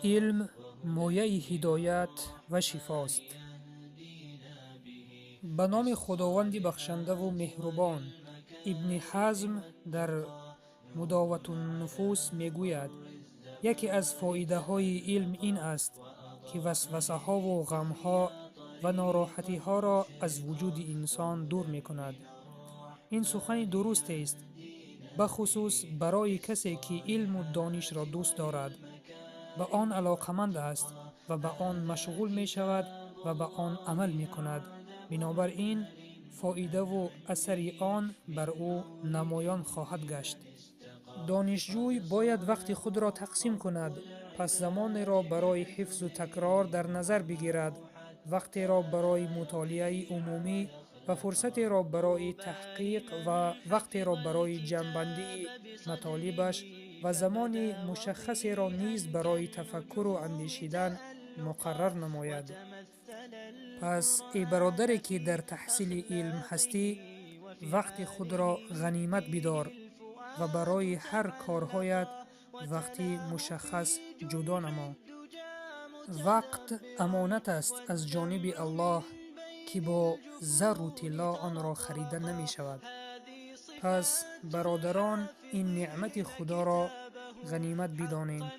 علم مایه هدایت و شفاست. به نام خداوند بخشنده و مهربان. ابن حزم در مداوة النفوس می گوید یکی از فایده های علم این است که وسوسه ها و غم ها و ناراحتی ها را از وجود انسان دور می کند. این سخن درست است، بخصوص برای کسی که علم و دانش را دوست دارد، به آن علاقمند است و به آن مشغول می شود و به آن عمل می کند. بنابراین فایده و اثر آن بر او نمایان خواهد گشت. دانشجوی باید وقت خود را تقسیم کند، پس زمان را برای حفظ و تکرار در نظر بگیرد، وقت را برای مطالعه عمومی و فرصت را برای تحقیق و وقت را برای جمع‌بندی مطالبش و زمان مشخصی را نیز برای تفکر و اندیشیدن مقرر نماید. پس ای برادری که در تحصیل علم هستی، وقت خود را غنیمت بدار و برای هر کارهایت وقتی مشخص جدا نما. وقت امانت است از جانب الله که با زر و طلا آن را خریده نمی شود. پس برادران، این نعمت خدا را غنیمت بدانیم.